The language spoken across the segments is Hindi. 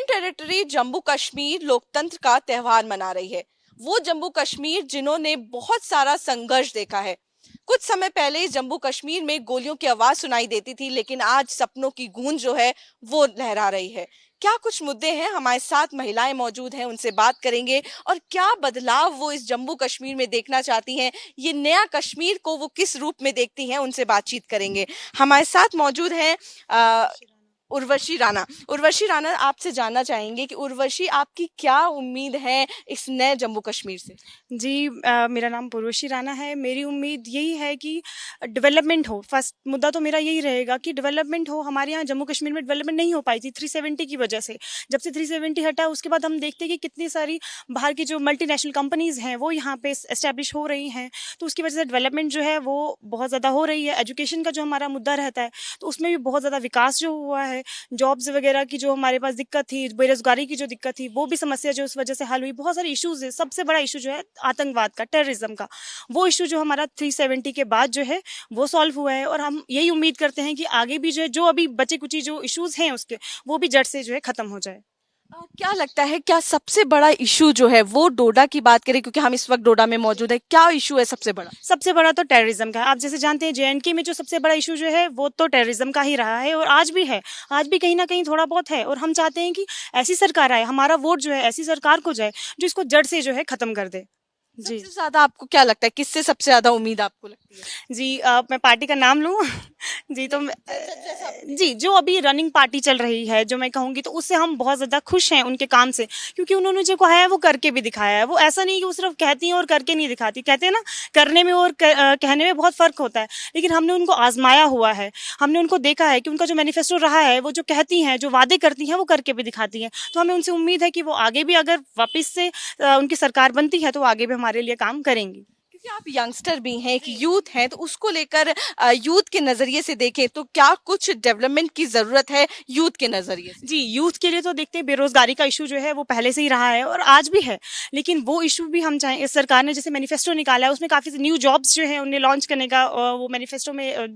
टेरिटरी जम्मू कश्मीर लोकतंत्र का त्यौहार मना रही है। वो जम्मू कश्मीर जिन्होंने बहुत सारा संघर्ष देखा है। कुछ समय पहले जम्मू कश्मीर में गोलियों की आवाज सुनाई देती थी, लेकिन आज सपनों की गूंज जो है वो लहरा रही है। क्या कुछ मुद्दे हैं? हमारे साथ महिलाएं मौजूद हैं, उनसे बात करेंगे और क्या बदलाव वो इस जम्मू कश्मीर में देखना चाहती हैं, ये नया कश्मीर को वो किस रूप में देखती हैं, उनसे बातचीत करेंगे। हमारे साथ मौजूद हैं उर्वशी राणा। उर्वशी राणा, आपसे जानना चाहेंगे कि उर्वशी, आपकी क्या उम्मीद है इस नए जम्मू कश्मीर से? जी, मेरा नाम उर्वशी राणा है। मेरी उम्मीद यही है कि डेवलपमेंट हो। फर्स्ट मुद्दा तो मेरा यही रहेगा कि डेवलपमेंट हो। हमारे यहाँ जम्मू कश्मीर में डेवलपमेंट नहीं हो पाई थी 370 की वजह से। जब से 370 हटा, उसके बाद हम देखते हैं कि कितनी सारी बाहर की जो मल्टीनेशनल कंपनीज़ हैं वो यहाँ पे एस्टेब्लिश हो रही हैं, तो उसकी वजह से डेवलपमेंट जो है वो बहुत ज़्यादा हो रही है। एजुकेशन का जो हमारा मुद्दा रहता है तो उसमें भी बहुत ज़्यादा विकास जो हुआ है। जॉब्स वगैरह की जो हमारे पास दिक्कत थी, बेरोजगारी की जो दिक्कत थी, वो भी समस्या जो इस वजह से हल हुई। बहुत सारे इश्यूज है। सबसे बड़ा इशू जो है आतंकवाद का, टेररिज्म का, वो इशू जो हमारा 370 के बाद जो है वो सॉल्व हुआ है। और हम यही उम्मीद करते हैं कि आगे भी जो है, जो अभी बचे कुची जो इश्यूज हैं उसके, वो भी जड़ से जो है खत्म हो जाए। क्या लगता है, क्या सबसे बड़ा इशू जो है वो डोडा की बात करें, क्योंकि हम इस वक्त डोडा में मौजूद है, क्या इशू है सबसे बड़ा? सबसे बड़ा तो टेररिज्म का है। आप जैसे जानते हैं जेएनके में जो सबसे बड़ा इशू जो है वो तो टेररिज्म का ही रहा है, और आज भी है। आज भी कहीं ना कहीं थोड़ा बहुत है, और हम चाहते हैं कि ऐसी सरकार आए, हमारा वोट जो है ऐसी सरकार को जाए जो इसको जड़ से जो है खत्म कर दे। जी, सबसे ज्यादा आपको क्या लगता है, किससे सबसे ज्यादा उम्मीद आपको लगती है? जी, मैं पार्टी का नाम लूँ? जी, तो जी, जो अभी रनिंग पार्टी चल रही है, जो मैं कहूँगी, तो उससे हम बहुत ज़्यादा खुश हैं उनके काम से, क्योंकि उन्होंने जो कहा है वो करके भी दिखाया है। वो ऐसा नहीं कि वो सिर्फ कहती हैं और करके नहीं दिखाती। कहते हैं ना, करने में और कहने में बहुत फ़र्क होता है, लेकिन हमने उनको आजमाया हुआ है। हमने उनको देखा है कि उनका जो मैनिफेस्टो रहा है, वो जो कहती हैं, जो वादे करती हैं, वो करके भी दिखाती हैं। तो हमें उनसे उम्मीद है कि वो आगे भी, अगर वापस से उनकी सरकार बनती है, तो वो आगे भी हमारे लिए काम करेंगी। क्योंकि आप यंगस्टर भी हैं, एक यूथ हैं, तो उसको लेकर यूथ के नजरिए से देखें तो क्या कुछ डेवलपमेंट की जरूरत है यूथ के नजरिए से? जी, यूथ के लिए तो देखते हैं बेरोजगारी का इशू जो है वो पहले से ही रहा है और आज भी है, लेकिन वो इशू भी हम चाहें, इस सरकार ने जैसे मैनिफेस्टो निकाला है उसमें काफ़ी न्यू जॉब्स जो है उन्हें लॉन्च करने का वो मैनिफेस्टो में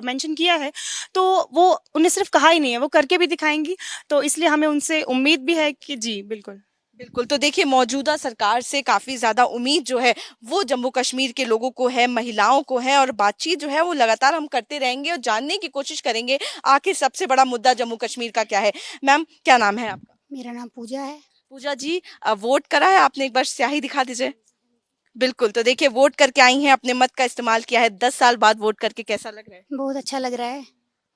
मेंशन किया है। तो वो उन्हें सिर्फ कहा ही नहीं है, वो करके भी दिखाएंगी। तो इसलिए हमें उनसे उम्मीद भी है कि जी बिल्कुल। बिल्कुल। तो देखिए, मौजूदा सरकार से काफी ज्यादा उम्मीद जो है वो जम्मू कश्मीर के लोगों को है, महिलाओं को है, और बातचीत जो है वो लगातार हम करते रहेंगे और जानने की कोशिश करेंगे आखिर सबसे बड़ा मुद्दा जम्मू कश्मीर का क्या है। मैम, क्या नाम है आपका? मेरा नाम पूजा है। पूजा जी, वोट करा है आपने? एक बार स्याही दिखा दीजिए। बिल्कुल। तो देखिए, वोट करके आई हैं, अपने मत का इस्तेमाल किया है। 10 साल बाद वोट करके कैसा लग रहा है? बहुत अच्छा लग रहा है।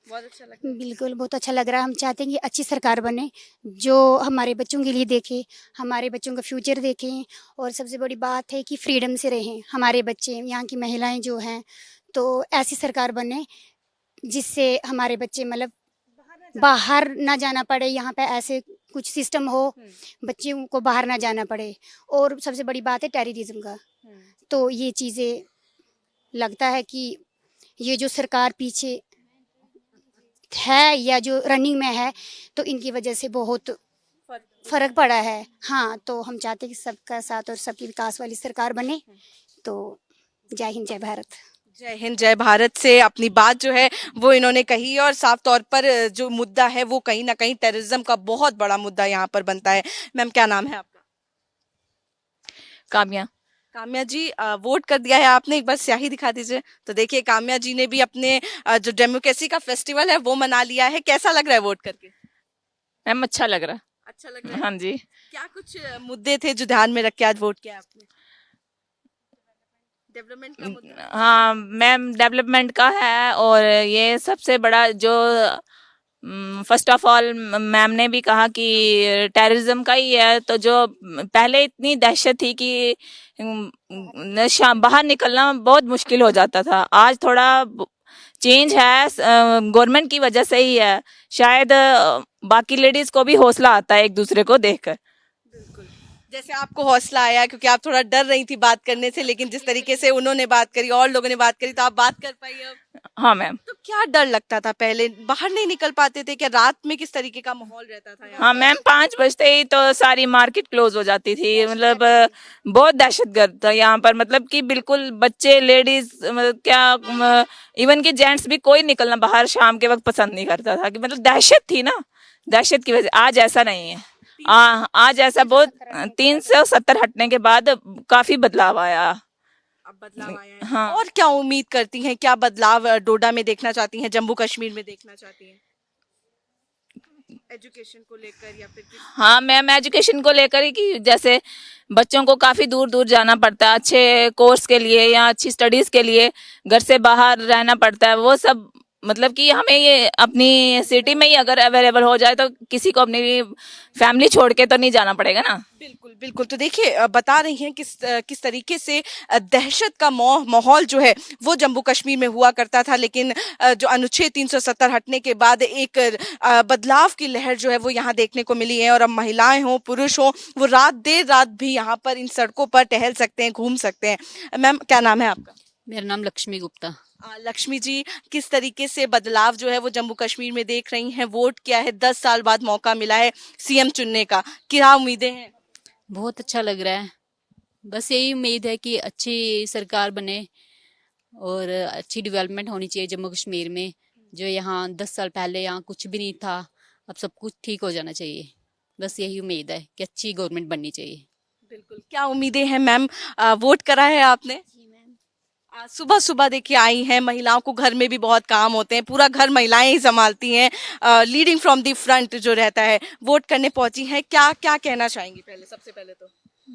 बहुत अच्छा लग रहा है। बिल्कुल बहुत अच्छा लग रहा है। हम चाहते हैं कि अच्छी सरकार बने, जो हमारे बच्चों के लिए देखे, हमारे बच्चों का फ्यूचर देखें, और सबसे बड़ी बात है कि फ्रीडम से रहें हमारे बच्चे, यहाँ की महिलाएं जो हैं। तो ऐसी सरकार बने जिससे हमारे बच्चे मतलब बाहर ना जाना पड़े। यहाँ पे ऐसे कुछ सिस्टम हो, बच्चों को बाहर ना जाना पड़े। और सबसे बड़ी बात है टेररिज्म का। तो ये चीज़ें लगता है कि ये जो सरकार पीछे है या जो रनिंग में है, तो इनकी वजह से बहुत फर्क पड़ा है। हाँ, तो हम चाहते हैं कि सबका साथ और सबकी विकास वाली सरकार बने। तो जय हिंद, जय भारत। जय हिंद, जय भारत से अपनी बात जो है वो इन्होंने कही, और साफ तौर पर जो मुद्दा है वो कहीं ना कहीं टेररिज्म का बहुत बड़ा मुद्दा यहाँ पर बनता है। मैम, क्या नाम है आपका? काम्या। काम्या जी, वोट कर दिया है आपने? एक बार स्याही दिखा दीजिए। तो देखिए, काम्या जी ने भी अपने जो डेमोक्रेसी का फेस्टिवल है वो मना लिया है। कैसा लग रहा है वोट करके? मैम, अच्छा लग रहा अच्छा लग रहा है। है। हाँ जी। क्या कुछ मुद्दे थे जो ध्यान में रख के आज वोट किया आपने? डेवलपमेंट का मुद्दा? हाँ मैम, डेवलपमेंट का है, और ये सबसे बड़ा जो फर्स्ट ऑफ ऑल मैम ने भी कहा कि टेररिज्म का ही है। तो जो पहले इतनी दहशत थी कि बाहर निकलना बहुत मुश्किल हो जाता था, आज थोड़ा चेंज है, गवर्नमेंट की वजह से ही है। शायद बाकी लेडीज को भी हौसला आता है एक दूसरे को देखकर। बिल्कुल। जैसे आपको हौसला आया क्योंकि आप थोड़ा डर रही थी बात करने से, लेकिन जिस तरीके से उन्होंने बात करी और लोगों ने बात करी तो आप बात कर पाई अब। हाँ मैम। तो क्या डर लगता था पहले? बाहर नहीं निकल पाते थे क्या? रात में किस तरीके का माहौल रहता था यहाँ? हाँ मैम, 5 बजते ही तो सारी मार्केट क्लोज हो जाती थी। मतलब बहुत दहशतगर्द था यहाँ पर। मतलब कि बिल्कुल बच्चे, लेडीज, मतलब क्या इवन के जेंट्स भी कोई निकलना बाहर शाम के वक्त पसंद नहीं करता था। कि मतलब दहशत थी ना, दहशत की वजह। आज ऐसा नहीं है। आज ऐसा बहुत 370 हटने के बाद काफी बदलाव आया। अब बदलाव आया है। हाँ। और क्या उम्मीद करती हैं, क्या बदलाव डोडा में देखना चाहती हैं, जम्मू कश्मीर में देखना चाहती हैं, एजुकेशन को लेकर या फिर हाँ मैम, एजुकेशन को लेकर ही कि जैसे बच्चों को काफी दूर दूर जाना पड़ता है अच्छे कोर्स के लिए या अच्छी स्टडीज के लिए, घर से बाहर रहना पड़ता है, वो सब मतलब कि हमें ये अपनी सिटी में ही अगर अवेलेबल हो जाए तो किसी को अपनी फैमिली छोड़ के तो नहीं जाना पड़ेगा ना। बिल्कुल बिल्कुल। तो देखिए बता रही हैं किस तरीके से दहशत का माहौल जो है वो जम्मू कश्मीर में हुआ करता था, लेकिन जो अनुच्छेद 370 हटने के बाद एक बदलाव की लहर जो है वो यहाँ देखने को मिली है, और अब महिलाएं हों पुरुष हों वो देर रात भी यहाँ पर इन सड़कों पर टहल सकते हैं, घूम सकते हैं। मैम क्या नाम है आपका? मेरा नाम लक्ष्मी गुप्ता। लक्ष्मी जी, किस तरीके से बदलाव जो है वो जम्मू कश्मीर में देख रही हैं? वोट किया है, 10 साल बाद मौका मिला है सीएम चुनने का, क्या उम्मीदें हैं? बहुत अच्छा लग रहा है। बस यही उम्मीद है कि अच्छी सरकार बने और अच्छी डेवलपमेंट होनी चाहिए जम्मू कश्मीर में। जो यहाँ 10 साल पहले यहाँ कुछ भी नहीं था, अब सब कुछ ठीक हो जाना चाहिए। बस यही उम्मीद है कि अच्छी गवर्नमेंट बननी चाहिए। बिल्कुल। क्या उम्मीदें हैं मैम? वोट करा है आपने? सुबह सुबह देखिए आई हैं, महिलाओं को घर में भी बहुत काम होते हैं, पूरा घर महिलाएं ही संभालती हैं, लीडिंग फ्रॉम द फ्रंट जो रहता है, वोट करने पहुंची हैं, क्या क्या कहना चाहेंगी? पहले सबसे पहले तो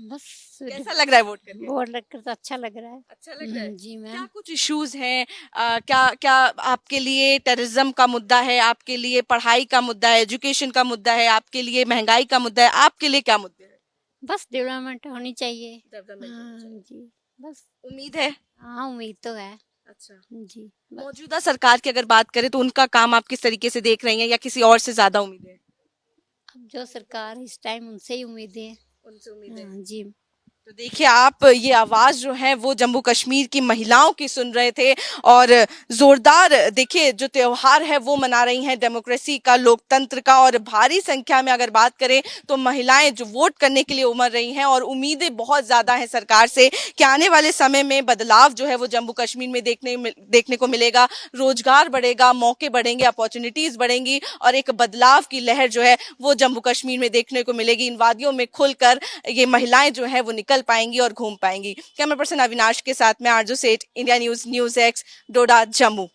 बस कैसा लग रहा है वोट करके? वोट लगकर तो अच्छा लग रहा है। अच्छा लग रहा है। जी क्या मैम। कुछ इश्यूज हैं? क्या क्या आपके लिए टेररिज्म का मुद्दा है, आपके लिए पढ़ाई का मुद्दा है, एजुकेशन का मुद्दा है, आपके लिए महंगाई का मुद्दा है, आपके लिए क्या मुद्दे हैं? बस डेवलपमेंट होनी चाहिए। Development हाँ होनी चाहिए। जी बस। उम्मीद है। हाँ उम्मीद तो है। अच्छा। जी बस। मौजूदा सरकार की अगर बात करें तो उनका काम आप किस तरीके से देख रही हैं, या किसी और से ज्यादा उम्मीद है? अब जो सरकार इस टाइम उनसे ही उम्मीदें हैं। उनसे उम्मीद है। हाँ जी। तो देखिए आप ये आवाज जो है वो जम्मू कश्मीर की महिलाओं की सुन रहे थे, और जोरदार देखिए जो त्योहार है वो मना रही हैं, डेमोक्रेसी का, लोकतंत्र का, और भारी संख्या में अगर बात करें तो महिलाएं जो वोट करने के लिए उमड़ रही हैं, और उम्मीदें बहुत ज्यादा हैं सरकार से कि आने वाले समय में बदलाव जो है वो जम्मू कश्मीर में देखने को मिलेगा, रोजगार बढ़ेगा, मौके बढ़ेंगे, अपॉर्चुनिटीज बढ़ेंगी, और एक बदलाव की लहर जो है वो जम्मू कश्मीर में देखने को मिलेगी। इन वादियों में खुलकर ये महिलाएं जो है वो निकल पाएंगी और घूम पाएंगी। कैमरा पर्सन अविनाश के साथ में आरजू सेठ, इंडिया न्यूज़, न्यूज़ एक्स, डोडा, जम्मू।